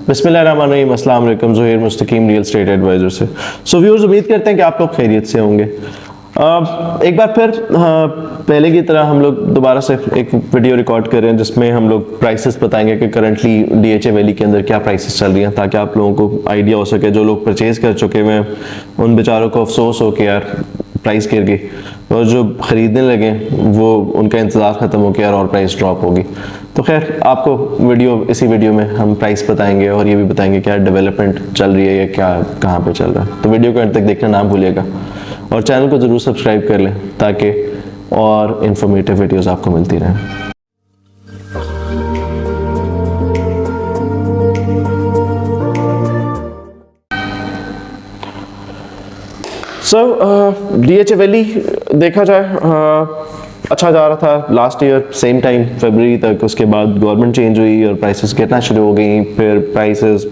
बिस्मिल्लाहिर्रहमानिर्रहीम, अस्सलाम वालेकुम। ज़ुहैर मुस्तकीम रियल एस्टेट एडवाइज़र से। व्यूअर्स, उम्मीद करते हैं कि आप लोग खैरियत से होंगे। एक बार फिर पहले की तरह हम लोग दोबारा से एक वीडियो रिकॉर्ड कर रहे हैं जिसमें हम लोग प्राइसेस बताएंगे कि करंटली डीएचए वैली के अंदर क्या प्राइसेस चल रही हैं, ताकि आप लोगों को आइडिया हो सके। जो लोग परचेज कर चुके हुए हैं उन बेचारों को अफसोस हो कि यार प्राइस गिर गई, और जो ख़रीदने लगे वो उनका इंतज़ार ख़त्म हो गया और प्राइस ड्रॉप होगी। तो खैर, आपको इसी वीडियो में हम प्राइस बताएंगे और ये भी बताएंगे क्या डेवलपमेंट चल रही है या क्या कहाँ पे चल रहा है। तो वीडियो को अंत तक देखना ना भूलिएगा और चैनल को ज़रूर सब्सक्राइब कर लें ताकि और इन्फॉर्मेटिव वीडियोस आपको मिलती रहें। डीएचए वैली देखा जाए अच्छा जा रहा था लास्ट ईयर सेम टाइम फरवरी तक। उसके बाद गवर्नमेंट चेंज हुई और प्राइसेस गिरना शुरू हो गई। फिर prices,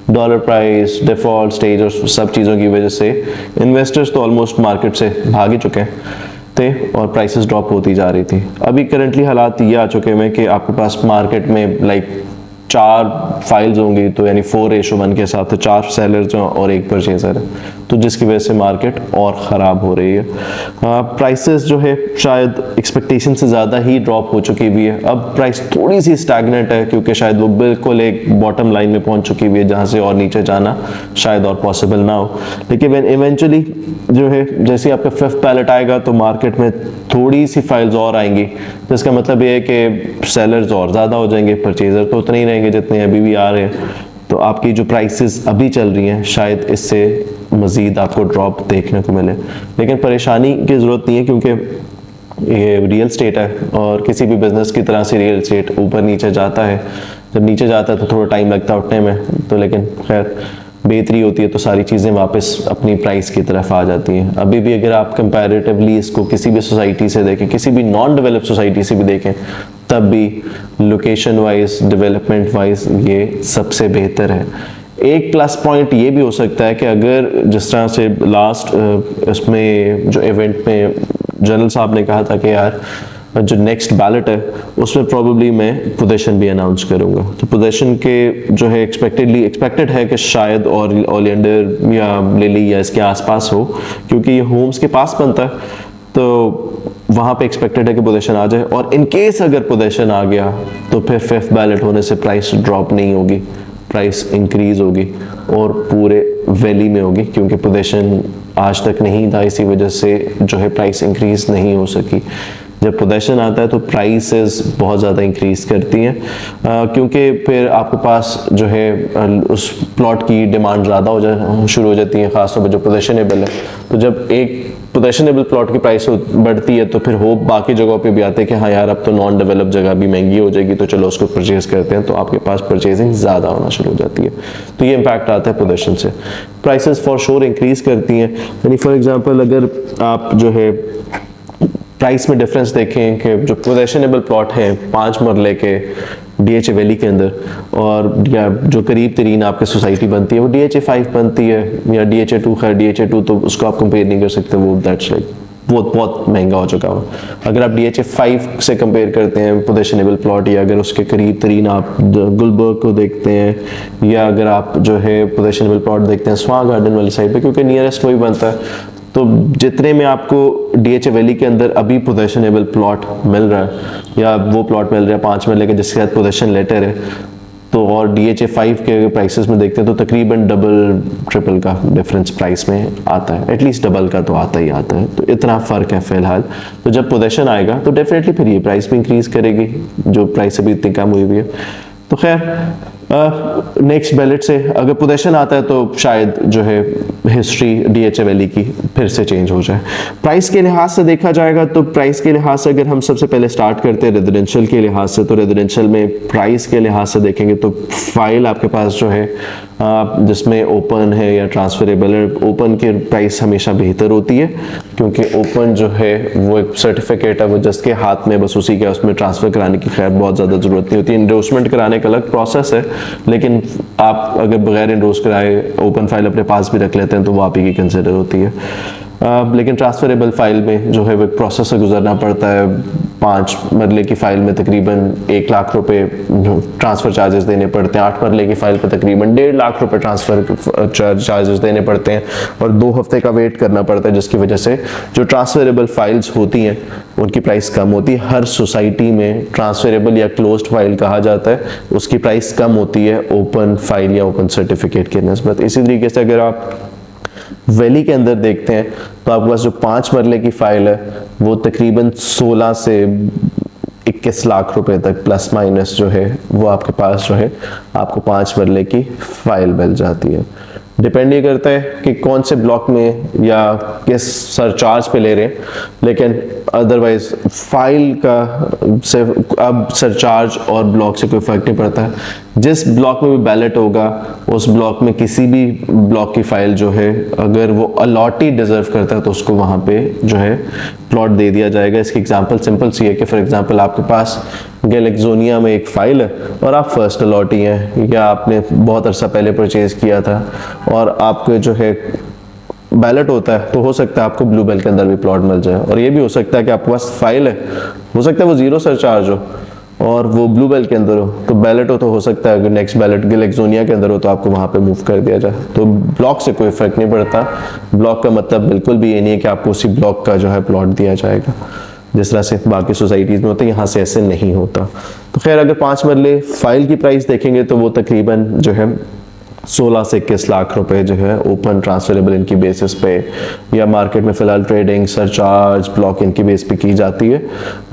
dollar price, default stage और सब चीज़ों की वजह से इन्वेस्टर्स तो ऑलमोस्ट मार्केट से भाग ही चुके थे और प्राइसेस ड्रॉप होती जा रही थी। अभी करंटली हालात ये आ चुके हैं कि आपके पास मार्केट में 4 फाइल्स होंगी, तो यानी 4:1 के साथ 4 सेलर्स और 1 परचेजर है, तो जिसकी वजह से मार्केट और ख़राब हो रही है। प्राइसेस जो है शायद एक्सपेक्टेशन से ज़्यादा ही ड्रॉप हो चुकी हुई है। अब प्राइस थोड़ी सी स्टैग्नेंट है क्योंकि शायद वो बिल्कुल एक बॉटम लाइन में पहुंच चुकी हुई है जहां से और नीचे जाना शायद और पॉसिबल ना हो। लेकिन इवेंचुअली जो है जैसे आपका 5th पैलेट आएगा तो मार्केट में थोड़ी सी फाइल्स और आएंगी, तो इसका मतलब ये है कि सेलर्स और ज़्यादा हो जाएंगे, परचेजर तो उतने ही रहेंगे जितने अभी भी आ रहे हैं। तो आपकी जो प्राइसेस अभी चल रही हैं शायद इससे मज़ीद आपको ड्रॉप देखने को मिले। लेकिन परेशानी की ज़रूरत नहीं है क्योंकि ये रियल स्टेट है और किसी भी बिज़नेस की तरह से रियल स्टेट ऊपर नीचे जाता है। जब नीचे जाता है तो थोड़ा टाइम लगता है उठने में, तो लेकिन खैर बेहतरी होती है तो सारी चीज़ें वापस अपनी प्राइस की तरफ आ जाती हैं। अभी भी अगर आप कंपैरेटिवली इसको किसी भी सोसाइटी से देखें, किसी भी नॉन डेवलप्ड सोसाइटी से भी देखें, तब भी लोकेशन वाइज, डेवलपमेंट वाइज ये सबसे बेहतर है। एक प्लस पॉइंट ये भी हो सकता है कि अगर जिस तरह से लास्ट इसमें जो इवेंट में जनरल साहब ने कहा था कि यार जो नेक्स्ट बैलेट है उसमें प्रॉब्ली मैं पोजीशन भी अनाउंस करूंगा, तो पोजीशन के जो है एक्सपेक्टेड है कि शायद और ओलियंडर या लिली या इसके आसपास हो, क्योंकि ये होम्स के पास बनता है, तो वहाँ पे एक्सपेक्टेड है कि पोजीशन आ जाए। और इन केस अगर पोजीशन आ गया तो फिर 5th बैलेट होने से प्राइस ड्रॉप नहीं होगी, प्राइस इंक्रीज होगी और पूरे वैली में होगी, क्योंकि पोजीशन आज तक नहीं था, इसी वजह से जो है प्राइस इंक्रीज नहीं हो सकी। जब पोजीशन आता है तो प्राइसेस बहुत ज़्यादा इंक्रीज करती हैं क्योंकि फिर आपके पास जो है उस प्लॉट की डिमांड ज़्यादा शुरू हो जाती है, ख़ासतौर पर जो पोजीशनेबल है। तो जब एक पोजीशनेबल प्लॉट की प्राइस बढ़ती है तो फिर होप बाकी जगहों पे भी आते हैं कि हाँ यार अब तो नॉन डेवलप जगह भी महंगी हो जाएगी, तो चलो उसको परचेज करते हैं, तो आपके पास परचेजिंग ज़्यादा होना शुरू हो जाती है। तो ये इम्पैक्ट आता है पोजीशन से। प्राइसेस फॉर श्योर इंक्रीज करती हैं। यानी फॉर एग्जांपल अगर आप जो है प्राइस में डिफरेंस देखें कि जो पोजीशनेबल प्लॉट है 5 मरले के डीएचए वैली के अंदर, और या जो करीब तरीन आपकी सोसाइटी बनती है वो डीएचए 5 बनती है या डीएचए 2, खैर डीएचए 2 तो उसको आप कंपेयर नहीं कर सकते, वो दैट्स लाइक बहुत महंगा हो चुका हो। अगर आप डीएचए 5 से कंपेयर करते हैं पोजीशनेबल प्लॉट, या अगर उसके करीब तरीन आप गुलबर्ग को देखते हैं, या अगर आप जो है पोजीशनेबल प्लॉट देखते हैं स्वां गार्डन वाली साइड पे, क्योंकि नियरेस्ट वही बनता है, तो जितने में आपको डीएचए वैली के अंदर अभी पोजीशनेबल प्लॉट मिल रहा है या वो प्लॉट मिल रहा है 5 मरले के जिसके साथ पोजीशन लेटर है, तो और डीएचए 5 के प्राइसेस में देखते हैं तो तकरीबन डबल ट्रिपल का डिफरेंस प्राइस में आता है, एटलीस्ट डबल का तो आता ही आता है। तो इतना फ़र्क है फ़िलहाल। तो जब पोजीशन आएगा तो डेफिनेटली फिर ये प्राइस भी इंक्रीज़ करेगी, जो प्राइस अभी इतनी कम हुई है। तो खैर नेक्स्ट बैलेट से अगर पोजीशन आता है तो शायद जो है हिस्ट्री डीएचए वैली की फिर से चेंज हो जाए। प्राइस के लिहाज से देखा जाएगा तो प्राइस के लिहाज से अगर हम सबसे पहले स्टार्ट करते हैं रेजिडेंशियल के लिहाज से, तो रेजिडेंशियल में प्राइस के लिहाज से देखेंगे तो फाइल आपके पास जो है जिसमें ओपन है या ट्रांसफरेबल है, ओपन की प्राइस हमेशा बेहतर होती है क्योंकि ओपन जो है वो एक सर्टिफिकेट है, वो जिसके हाथ में बस उसी के उसमें ट्रांसफ़र कराने की खैर बहुत ज़्यादा ज़रूरत नहीं होती। इंडोर्समेंट कराने का अलग प्रोसेस है, लेकिन आप अगर बगैर इंडोर्स कराए ओपन फाइल अपने पास भी रख लेते हैं तो वो आप ही की कंसिडर होती है। लेकिन ट्रांसफरेबल फाइल में जो है वो प्रोसेस से गुजरना पड़ता है। 5 मरले की फाइल में तकरीबन 1 लाख रुपए ट्रांसफ़र चार्जेस देने पड़ते हैं। 8 मरले की फाइल पर तकरीबन 1.5 लाख रुपए ट्रांसफ़र चार्जेस देने पड़ते हैं और 2 हफ्ते का वेट करना पड़ता है, जिसकी वजह से जो ट्रांसफरेबल फाइल्स होती हैं उनकी प्राइस कम होती है। हर सोसाइटी में ट्रांसफरेबल या क्लोज्ड फाइल कहा जाता है, उसकी प्राइस कम होती है ओपन फाइल या ओपन सर्टिफिकेट के निस्बत। इसी तरीके से अगर आप वैली के अंदर देखते हैं तो आपके पास जो 5 मरले की फाइल है वो तकरीबन 16 से 21 लाख रुपए तक प्लस माइनस जो है वो आपके पास जो है आपको 5 मरले की फाइल मिल जाती है। डिपेंड ये करता है कि कौन से ब्लॉक में या किस सरचार्ज पे ले रहे हैं, लेकिन अदरवाइज फाइल का से अब सरचार्ज और ब्लॉक से कोई फर्क नहीं पड़ता है। जिस ब्लॉक में भी बैलेट होगा उस ब्लॉक में किसी भी ब्लॉक की फाइल जो है अगर वो अलॉट ही डिजर्व करता है तो उसको वहाँ पे जो है प्लॉट दे दिया जाएगा। इसकी एग्जांपल सिंपल सी है कि फॉर एग्जांपल आपके पास गैलेक्सोनिया में एक फाइल है और आप फर्स्ट अलॉट ही हैं या आपने बहुत अरसा पहले परचेज किया था और आपके जो है बैलेट होता है तो हो सकता है आपको ब्लू बेल के अंदर भी प्लॉट मिल जाए। और ये भी हो सकता है कि आपके पास फाइल है, हो सकता है वो 0 सरचार्ज हो और वो ब्लू बेल के अंदर हो, तो बैलेट हो तो हो सकता है अगर नेक्स्ट बैलेट गैलेक्सोनिया के अंदर हो तो आपको वहाँ पे मूव कर दिया जाए। तो ब्लॉक से कोई फर्क नहीं पड़ता। ब्लॉक का मतलब बिल्कुल भी ये नहीं है कि आपको उसी ब्लॉक का जो है प्लॉट दिया जाएगा जिस तरह से बाकी सोसाइटीज़ में होता है, यहाँ से ऐसे नहीं होता। तो खैर अगर 5 मरले फाइल की प्राइस देखेंगे तो वो तकरीबन जो है 16 से 21 लाख रुपए जो है ओपन ट्रांसफरेबल इनकी बेसिस पे या मार्केट में फिलहाल ट्रेडिंग सरचार्ज ब्लॉक इनकी बेस पे की जाती है,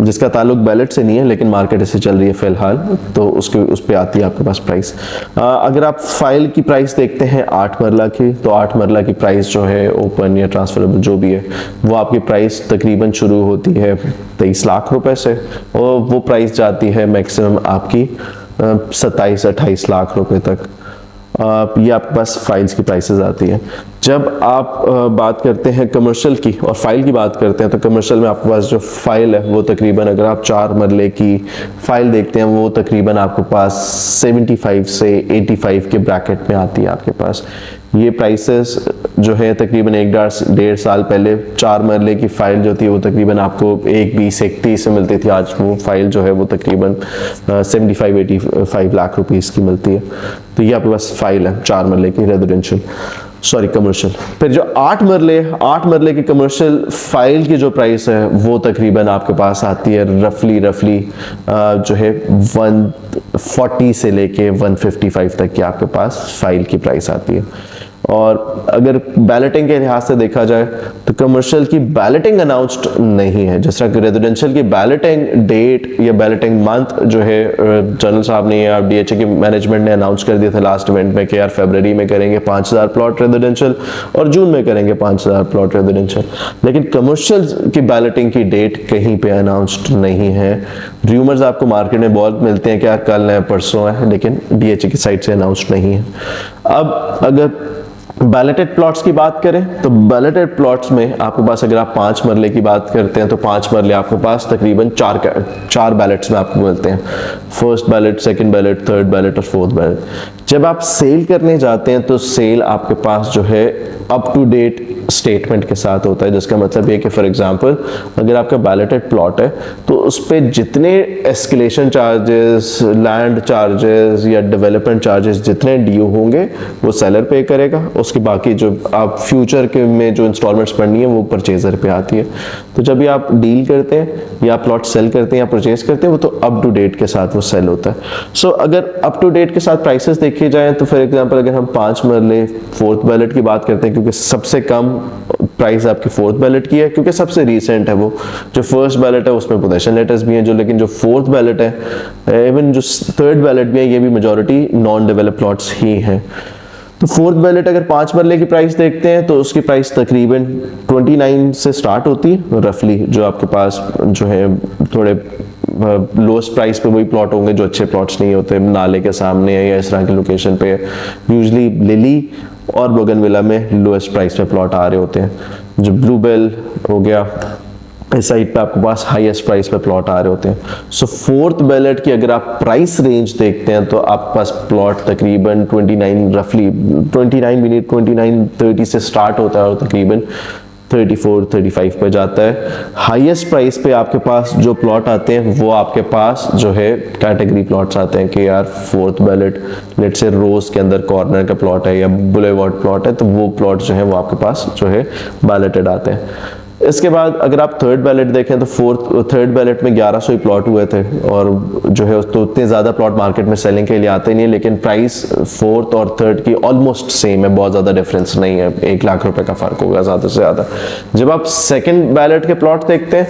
जिसका ताल्लुक बैलेट से नहीं है लेकिन मार्केट ऐसे चल रही है फिलहाल तो उसके उस पे आती है आपके पास प्राइस। अगर आप फाइल की प्राइस देखते हैं 8 मरला की, तो 8 मरला की प्राइस जो है ओपन या ट्रांसफरेबल जो भी है वो आपकी प्राइस तकरीबन शुरू होती है 23 लाख रुपए से और वो प्राइस जाती है मैक्सिमम आपकी 27-28 लाख रुपए तक। ये आपके पास फाइल्स की प्राइसेस आती हैं। जब आप बात करते हैं कमर्शियल की और फाइल की बात करते हैं तो कमर्शियल में आपके पास जो फाइल है वो तकरीबन अगर आप 4 मरले की फाइल देखते हैं वो तकरीबन आपके पास 75 से 85 के ब्रैकेट में आती है आपके पास। ये प्राइसेस जो है तकरीबन 1.5 साल पहले 4 मरले की फाइल जो थी वो तकरीबन आपको 1.20-1.30 से मिलती थी, आज वो फाइल जो है वो तकरीबन 75-85 लाख रुपीस की मिलती है। तो ये आपके पास फाइल है 4 मरले की रेजिडेंशियल कमर्शियल। फिर जो 8 मरले की कमर्शियल फाइल की जो प्राइस है वो तकरीबन आपके पास आती है रफली जो है 140 से लेके 155 तक की आपके पास फाइल की प्राइस आती है। और अगर बैलेटिंग के लिहाज से देखा जाए तो कमर्शियल की बैलेटिंग अनाउंस्ड नहीं है, जिस तरह कि रेजिडेंशियल की बैलेटिंग डेट या बैलेटिंग मंथ जो है जनरल साहब ने या DHA के मैनेजमेंट ने अनाउंस कर दिया था लास्ट इवेंट में कि यार फरवरी में करेंगे 5000 प्लॉट रेजिडेंशियल और जून में करेंगे 5000 प्लॉट रेजिडेंशियल, लेकिन कमर्शियल की बैलेटिंग की डेट कहीं पे अनाउंस्ड नहीं है। र्यूमर्स आपको मार्केट में बहुत मिलते हैं कि यार कल है परसों है, लेकिन DHA की साइड से अनाउंस्ड नहीं है। अब अगर बैलेटेड प्लॉट्स की बात करें तो बैलेटेड प्लॉट्स में आपके पास अगर आप 5 मरले की बात करते हैं तो 5 मरले आपके पास तकरीबन 4 बैलेट्स में आपको मिलते हैं, first ballot, second ballot, third ballot और फोर्थ बैलेट। जब आप सेल करने जाते हैं तो सेल आपके पास जो है अप टू डेट स्टेटमेंट के साथ होता है, जिसका मतलब ये कि फॉर एग्जांपल अगर आपका बैलेटेड प्लॉट है तो उस पे जितने एस्केलेशन चार्जेस, लैंड चार्जेस या डेवलपमेंट चार्जेस जितने ड्यू होंगे वो सेलर पे करेगा, उसके बाकी जो आप फ्यूचर के में जो इंस्टॉलमेंट्स पड़नी है वो परचेजर पे आती है। तो जब भी आप डील करते हैं या प्लॉट सेल करते हैं या परचेज करते हैं वो तो अप टू डेट के साथ वो सेल होता है। सो अगर अप टू डेट के साथ प्राइसेस देखे जाएं तो फॉर एग्जांपल अगर हम 5 मरले फोर्थ बैलेट की बात करते हैं, क्योंकि सबसे कम प्राइस आपकी फोर्थ बैलेट की है क्योंकि सबसे रीसेंट है वो, जो फर्स्ट बैलेट है उसमें पोजेशन लेटर्स भी हैं जो, लेकिन जो फोर्थ बैलेट है इवन जो थर्ड बैलेट भी है ये भी मेजॉरिटी नॉन डेवलप प्लॉट्स ही हैं। तो फोर्थ बैलेट अगर 5 मरले की प्राइस देखते हैं तो उसकी प्राइस तकरीबन 29 से स्टार्ट होती है रफली, जो आपके पास जो है थोड़े लोएस्ट प्राइस पे वही प्लॉट होंगे जो अच्छे प्लॉट्स नहीं होते, नाले के सामने या इस तरह की लोकेशन पे यूजुअली लिली और बोगनविला में लोएस्ट प्राइस पे प्लॉट आ रहे होते हैं। जो ब्लू बेल हो गया इस साइड पे आपके पास हाईएस्ट प्राइस पे प्लॉट आ रहे होते हैं। सो फोर्थ बैलेट की अगर आप प्राइस रेंज देखते हैं तो आपके पास प्लॉट तकरीबन 29 रफली 29 मिनट 29-30 से स्टार्ट होता है और तकरीबन 34-35 पे जाता है। हाईएस्ट प्राइस पे आपके पास जो प्लॉट आते हैं वो आपके पास जो है कैटेगरी प्लॉट्स आते हैं कि यार फोर्थ बैलेट, लेट्स से रोज के अंदर कॉर्नर का प्लॉट है या बुलेवार्ड प्लॉट है, तो वो प्लॉट जो है वो आपके पास जो है बैलेटेड आते हैं। इसके बाद अगर आप थर्ड बैलेट देखें तो थर्ड बैलेट में 1100 ही प्लॉट हुए थे और जो है तो उतने ज़्यादा प्लॉट मार्केट में सेलिंग के लिए आते नहीं है, लेकिन प्राइस फोर्थ और थर्ड की ऑलमोस्ट सेम है, बहुत ज़्यादा डिफरेंस नहीं है, 1 लाख रुपए का फर्क होगा ज़्यादा से ज़्यादा। जब आप सेकंड बैलेट के प्लॉट देखते हैं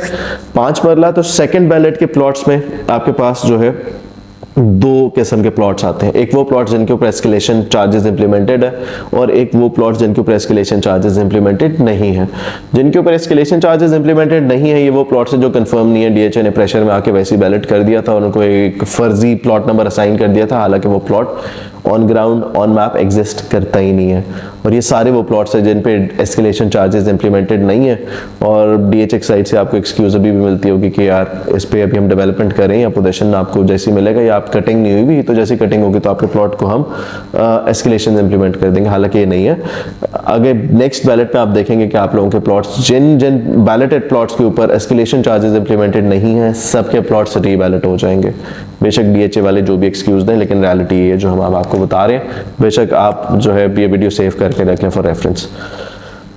5 मरला, तो सेकंड बैलेट के प्लॉट्स में आपके पास जो है 2 किस्म के प्लॉट्स आते हैं। एक वो प्लॉट जिनके ऊपर एस्केलेशन चार्जेस इंप्लीमेंटेड है और एक वो प्लॉट जिनके ऊपर एस्केलेशन चार्जेस इंप्लीमेंटेड नहीं है। जिनके ऊपर एस्केलेशन चार्जेस इंप्लीमेंटेड नहीं है ये वो प्लॉट्स हैं जो कंफर्म नहीं है, डीएचए ने प्रेशर में आके वैसे ही बैलेट कर दिया था, उनको एक फर्जी प्लॉट नंबर असाइन कर दिया था, हालांकि वो plot on ground on map exist करता ही नहीं है। और ये सारे वो प्लॉट्स हैं जिन पे एस्केलेशन चार्जेस इंप्लीमेंटेड नहीं है और डीएचए साइड से आपको एक्सक्यूज भी मिलती होगी कि यार इस पे अभी हम डेवलपमेंट करें या पोजीशन आपको जैसी मिलेगा या आप कटिंग नहीं हुई, तो जैसी कटिंग होगी तो आपके प्लॉट को हम एस्केलेशन इंप्लीमेंट कर देंगे, हालांकि ये नहीं है। अगर नेक्स्ट बैलेट में आप देखेंगे कि आप लोगों के प्लॉट्स जिन जिन बैलेटेड प्लॉट्स के ऊपर एस्केलेशन चार्जेस इंप्लीमेंटेड नहीं है सबके प्लॉट्स रीबैलेट हो जाएंगे। बेशक डीएचए वाले जो भी एक्सक्यूज दें, लेकिन रियलिटी ये जो हम आपको बता रहे हैं, बेशक आप जो है ये वीडियो सेव करके रख लें फॉर रेफरेंस।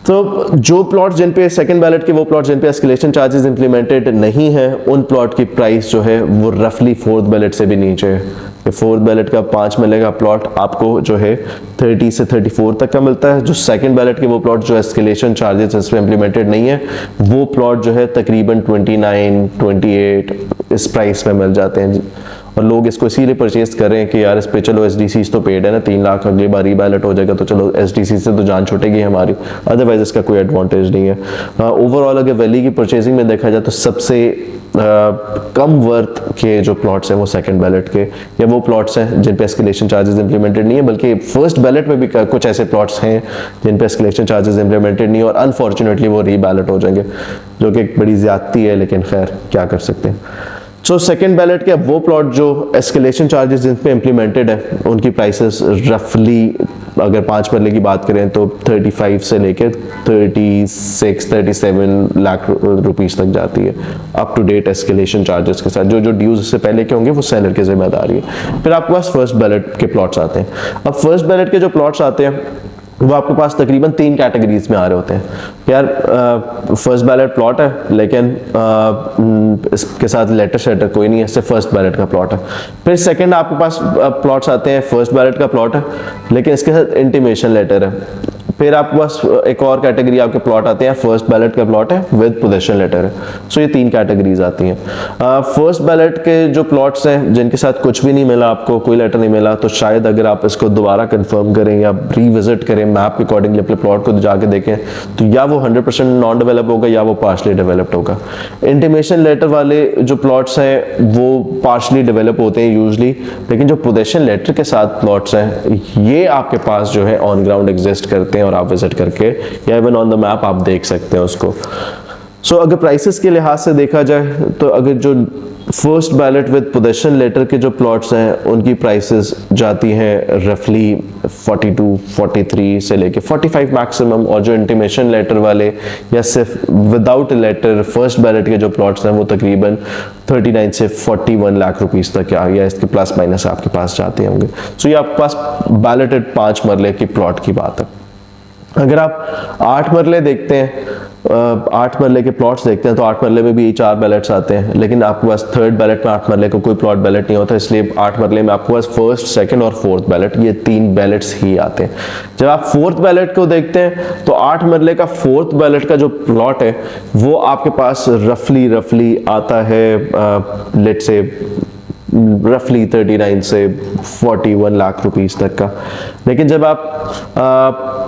तो जो प्लॉट जिन पे सेकंड बैलेट के वो प्लॉट जिन पे एस्केलेशन चार्जेस इंप्लीमेंटेड नहीं है उन प्लॉट की प्राइस जो है वो रफली फोर्थ बैलेट से भी नीचे है। फोर्थ बैलेट का 5 मिलेगा प्लॉट आपको जो है 30 से 34 तक का मिलता है। जो सेकंड बैलेट के वो प्लॉट जो एस्केलेशन चार्जेस इस पे इंप्लीमेंटेड नहीं है वो प्लॉट जो है तकरीबन 29-28 इस प्राइस में मिल जाते हैं। और लोग इसको इसीलिए परचेज कर रहे हैं कि यार इस पे चलो एसडीसी तो पेड है ना, 3 लाख अगली बार रीबैलेट हो जाएगा तो चलो एसडीसी से तो जान छूटेगी हमारी, अदरवाइज इसका कोई एडवांटेज नहीं है। ओवरऑल अगर वैली की परचेजिंग में देखा जाए तो सबसे कम वर्थ के जो प्लॉट्स हैं वो सेकंड बैलेट के या वो प्लॉट्स हैं जिन पे एस्केलेशन चार्जेस इंप्लीमेंटेड नहीं है, बल्कि फर्स्ट बैलेट में भी कुछ ऐसे प्लॉट्स हैं जिन पे एस्केलेशन चार्जेस इंप्लीमेंटेड नहीं है और अनफॉर्चुनेटली वो रीबैलेट हो जाएंगे, जो कि एक बड़ी ज्यादती है, लेकिन खैर क्या कर सकते हैं। सो सेकंड बैलेट के वो प्लॉट जो एस्केलेशन चार्जेस जिन पे इंप्लीमेंटेड है उनकी प्राइसेस रफली अगर 5 मरले की बात करें तो 35 से लेकर 36-37 लाख रुपीस तक जाती है up to date escalation charges के साथ। जो जो ड्यूज से पहले के होंगे वो सेलर की जिम्मेदारी है। फिर आपके पास फर्स्ट बैलेट के प्लॉट्स आते हैं। अब फर्स्ट बैलेट के जो प्लॉट्स आते हैं वो आपके पास तकरीबन 3 कैटेगरीज में आ रहे होते हैं। यार फर्स्ट बैलेट प्लॉट है लेकिन इसके साथ लेटर शेटर कोई नहीं है, सिर्फ फर्स्ट बैलेट का प्लॉट है। फिर सेकंड आपके पास प्लॉट्स आते हैं, फर्स्ट बैलेट का प्लॉट है लेकिन इसके साथ इंटीमेशन लेटर है। फिर आपके पास एक और कैटेगरी आपके प्लॉट आते हैं, फर्स्ट बैलेट का प्लॉट है विद पोजीशन लेटर है। सो ये 3 कैटेगरीज आती हैं। फर्स्ट बैलेट के जो प्लॉट्स हैं जिनके साथ कुछ भी नहीं मिला, आपको कोई लेटर नहीं मिला, तो शायद अगर आप इसको दोबारा कंफर्म करें या रीविजिट करें मैप के अकॉर्डिंगली अपने प्लॉट को जाके देखें तो या वो 100% नॉन डेवलप होगा या वो पार्शली डेवलप्ड होगा। इंटीमेशन लेटर वाले जो प्लॉट्स हैं वो पार्शली डेवलप होते हैं यूजली, लेकिन जो पोजीशन लेटर के साथ प्लॉट्स हैं ये आपके पास जो है ऑन ग्राउंड एग्जिस्ट करते हैं और आप विजिट करके या इवन ऑन द मैप आप देख सकते हैं उसको। सो अगर प्राइसेस के लिहाज से देखा जाए तो अगर जो first ballot with position letter के जो प्लॉट्स हैं उनकी प्राइसेस जाती हैं रफली 42-43 से लेके 45 मैक्सिमम, और जो इंटीमेशन लेटर वाले या सिर्फ विदाउट लेटर फर्स्ट बैलेट के जो प्लॉट्स हैं वो तकरीबन 39 से 41 लाख रुपीस तक या इसके प्लस माइनस आपके पास जाते होंगे। सो ये आपके पास बैलेटेड 5 मरले की प्लॉट की बात है। अगर आप 8 मरले देखते हैं, 8 मरले के प्लॉट्स देखते हैं तो 8 मरले में भी 4 बैलेट्स आते हैं, लेकिन आपके पास थर्ड बैलेट में 8 मरले को कोई प्लॉट बैलेट नहीं होता, इसलिए 8 मरले में आपके पास फर्स्ट, सेकंड और फोर्थ बैलेट ये 3 बैलेट्स ही आते हैं। जब आप फोर्थ बैलेट को देखते हैं तो 8 मरले का फोर्थ बैलेट का जो प्लॉट है वो आपके पास रफली आता है लेट्स से रफली 39 से 41 लाख रुपीस तक का। लेकिन जब आप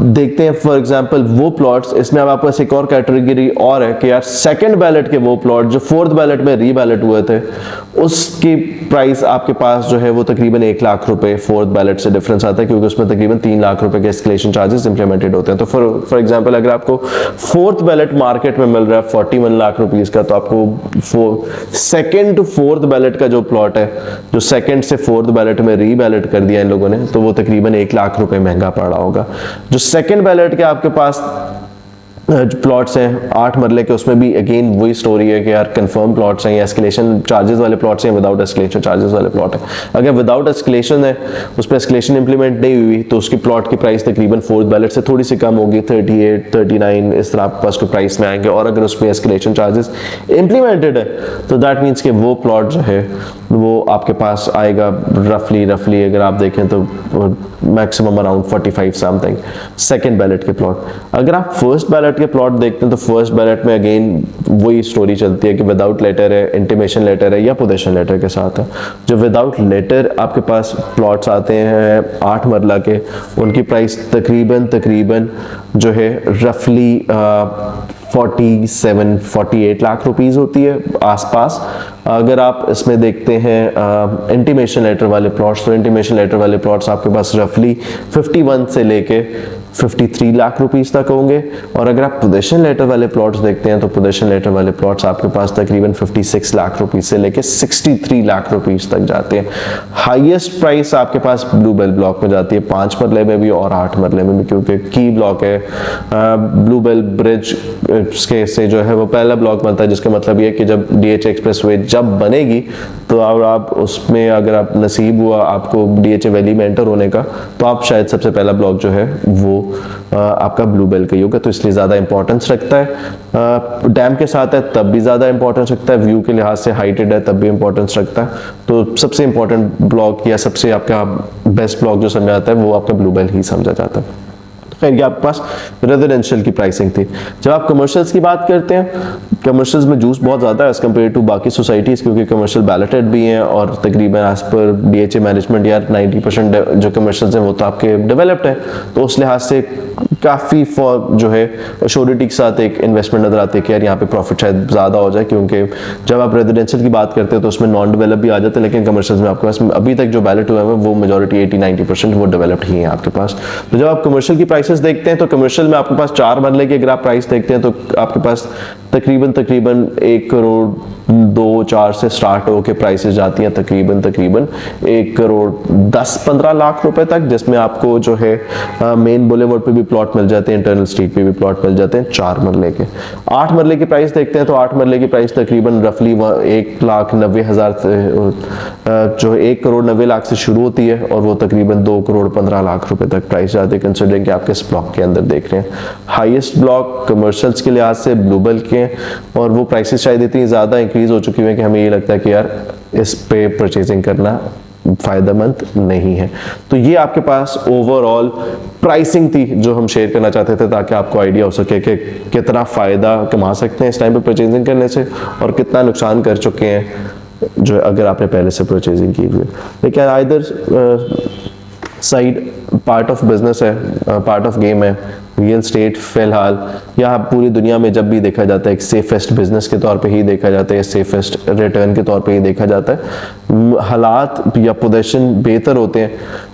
देखते हैं फॉर एग्जांपल वो प्लॉट्स, इसमें अब आपके पास एक और कैटेगरी और है कि यार सेकंड बैलेट के वो प्लॉट जो फोर्थ बैलेट में रीबैलेट हुए थे उसकी प्राइस आपके पास जो है वो तकरीबन 1 लाख रुपए फोर्थ बैलेट से डिफरेंस आता है, क्योंकि उसमें तकरीबन 3 लाख रुपए के एस्केलेशन चार्जेस इंप्लीमेंटेड होते हैं। तो फॉर एग्जांपल अगर आपको फोर्थ बैलेट मार्केट में मिल रहा है 41 लाख रुपीस का, तो आपको सेकंड टू फोर्थ बैलेट का जो प्लॉट है जो सेकंड से फोर्थ बैलेट में रीबैलेट कर दिया इन लोगों ने, तो वो तकरीबन 1 लाख रुपए महंगा पड़ रहा होगा। जो सेकंड बैलेट के आपके पास प्लॉट्स हैं 8 मरले के, उसमें भी अगेन वही स्टोरी है कि यार कंफर्म प्लॉट्स हैं या एस्केलेशन चार्जेस वाले प्लॉट्स हैं, विदाउट एस्केलेशन चार्जेस वाले प्लॉट है। अगर विदाउट एस्केलेशन है, उस पर एस्केलेशन इंप्लीमेंट नहीं हुई, तो उसकी प्लॉट की प्राइस तकरीबन फोर्थ बैलेट से थोड़ी सी कम होगी, 38 39 इस तरह आपके पास को प्राइस में आएंगे। और अगर उसमें एस्केलेशन चार्जेस इंप्लीमेंटेड है तो दैट मीन्स कि वो प्लॉट जो है वो आपके पास आएगा रफली अगर आप देखें तो maximum around 45 something second ballot के प्लॉट। अगर आप फर्स्ट बैलेट के प्लॉट देखते हैं तो फर्स्ट बैलेट में अगेन वही स्टोरी चलती है कि विदाउट लेटर है, इंटीमेशन लेटर है या पोजेशन लेटर के साथ है। जो विदाउट लेटर आपके पास प्लॉट्स आते हैं 8 मरला के, उनकी प्राइस तकरीबन जो है रफली 47-48 लाख रुपीस होती है आसपास। अगर आप इसमें देखते हैं इंटीमेशन लेटर वाले प्लॉट्स, तो इंटीमेशन लेटर वाले प्लॉट्स आपके पास रफली 51 से लेके 53 लाख रुपीस तक होंगे। और अगर आप पोजीशन लेटर वाले प्लॉट्स देखते हैं तो पोजीशन लेटर वाले प्लॉट्स आपके पास तकरीबन 56 लाख रुपीस से लेके 63 लाख रुपीस तक जाते हैं। हाईएस्ट प्राइस आपके पास ब्लू बेल ब्लॉक में जाती है, 5 मरले में भी और 8 मरले में भी, क्योंकि की ब्लॉक है। ब्लू बेल ब्रिज के से जो है वो पहला ब्लॉक बनता है, जिसका मतलब ये है कि जब DHA एक्सप्रेसवे जब बनेगी तो आप उसमें अगर आप नसीब हुआ आपको DHA वैली में एंटर होने का, तो आप शायद सबसे पहला ब्लॉक जो है वो आपका ब्लू बेल का ही होगा, तो इसलिए ज़्यादा इंपॉर्टेंस रखता है। डैम के साथ है तब भी ज़्यादा इंपॉर्टेंस रखता है, व्यू के लिहाज से हाइटेड है तब भी इंपॉर्टेंस रखता है। तो सबसे इंपॉर्टेंट ब्लॉक या सबसे आपका बेस्ट ब्लॉक जो समझा जाता है वो आपका ब्लू बेल ही समझा जाता है। खैर ये आपके पास रेजिडेंशियल की प्राइसिंग थी। जब आप कमर्शियल्स की बात करते हैं, कमर्शियल्स में जूस बहुत ज़्यादा है एज़ कम्पेयर टू बाकी सोसाइटीज़, क्योंकि कमर्शियल बैलेटेड भी हैं और तकरीबन एज पर DHA मैनेजमेंट यार 90% जो कमर्शियल्स हैं वो तो आपके डेवलप्ड हैं। तो उस लिहाज से काफ़ी फॉर जो है अश्योरिटी के साथ एक इन्वेस्टमेंट नजर आती है कि यार यहाँ पे प्रॉफिट शायद ज़्यादा हो जाए, क्योंकि जब आप रेजिडेंशियल की बात करते हैं तो उसमें नॉन डेवलप भी आ जाते हैं, लेकिन कमर्शियल्स में आपके पास अभी तक जो बैलेट हुए हैं वो मेजॉरिटी 80-90% वो डेवलप्ड ही हैं आपके पास। तो जब आप कमर्शियल की प्राइसेस देखते हैं तो कमर्शियल में आपके पास 4 मरले की अगर आप प्राइस देखते हैं तो आपके पास तकरीबन 1 करोड़ 2-4 से स्टार्ट होकर प्राइसेस जाती हैं तकरीबन 1 करोड़ 10-15 लाख रुपए तक, जिसमें आपको जो है मेन बुलेवर्ड पे भी प्लॉट मिल जाते हैं, इंटरनल स्ट्रीट पे भी प्लॉट मिल जाते हैं 4 मरले के। 8 मरले की प्राइस देखते हैं तो 8 मरले की प्राइस तकरीबन रफली 1,90,000 जो 1 करोड़ 90 लाख से शुरू होती है और वो तकरीबन 2 करोड़ 15 लाख रुपए तक प्राइस जाती है, कंसिडरिंग कि आप किस ब्लॉक के अंदर देख रहे हैं। हाईएस्ट ब्लॉक कमर्शियल्स के लिहाज से ब्लू बेल के हैं और वो प्राइसेस शायद इतनी ज़्यादा इंक्रीज हो चुकी है कि हमें ये लगता है कि यार इस पे परचेजिंग करना फायदेमंद नहीं है। तो ये आपके पास ओवरऑल प्राइसिंग थी जो हम शेयर करना चाहते थे, ताकि आपको आइडिया हो सके कि कितना फ़ायदा कमा सकते हैं इस टाइम पे परचेजिंग करने से और कितना नुकसान कर चुके हैं जो अगर आपने पहले से परचेजिंग की हुई है। लेकिन either side part of business है, पार्ट ऑफ गेम है। रियल स्टेट फिलहाल यहाँ पूरी दुनिया में जब भी देखा जाता है एक सेफेस्ट बिजनेस के तौर पे ही देखा जाता है, सेफेस्ट रिटर्न के तौर पे ही देखा जाता है। हालात या पोजीशन बेहतर होते हैं,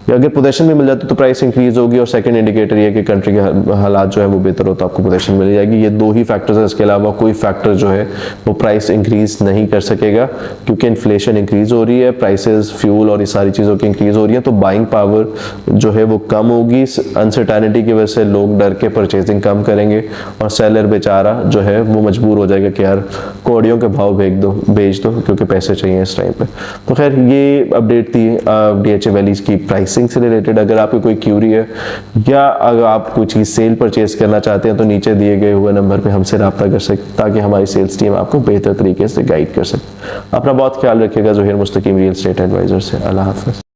अगर पोजीशन भी मिल जाती तो प्राइस इंक्रीज होगी, और सेकंड इंडिकेटर ये कि कंट्री के हालात जो है वो बेहतर होता है आपको पोजीशन मिल जाएगी। ये 2 ही फैक्टर्स हैं, इसके अलावा कोई फैक्टर जो है वो प्राइस इंक्रीज नहीं कर सकेगा, क्योंकि इन्फ्लेशन इंक्रीज हो रही है, प्राइसेस फ्यूल और ये सारी चीज़ों की इंक्रीज हो रही है, तो बाइंग पावर जो है वो कम होगी। अनसर्टेनिटी की वजह से लोग डर के परचेजिंग कम करेंगे और सेलर बेचारा जो है वो मजबूर हो जाएगा कि यार कोड़ियों के भाव बेच दो क्योंकि पैसे चाहिए इस टाइम पे। तो खैर ये अपडेट थी DHA वैलीज की प्राइसिंग से रिलेटेड। अगर आपकी कोई क्यूरी है या अगर आप कोई चीज़ सेल परचेज करना चाहते हैं तो नीचे दिए गए हुए नंबर पे हमसे रब्ता कर सकते, ताकि हमारी सेल्स टीम आपको बेहतर तरीके से गाइड कर सके। अपना बहुत ख्याल रखिएगा। ज़ोहैर मुस्तकीम रियल एस्टेट एडवाइजर से। अल्लाह हाफ़िज़।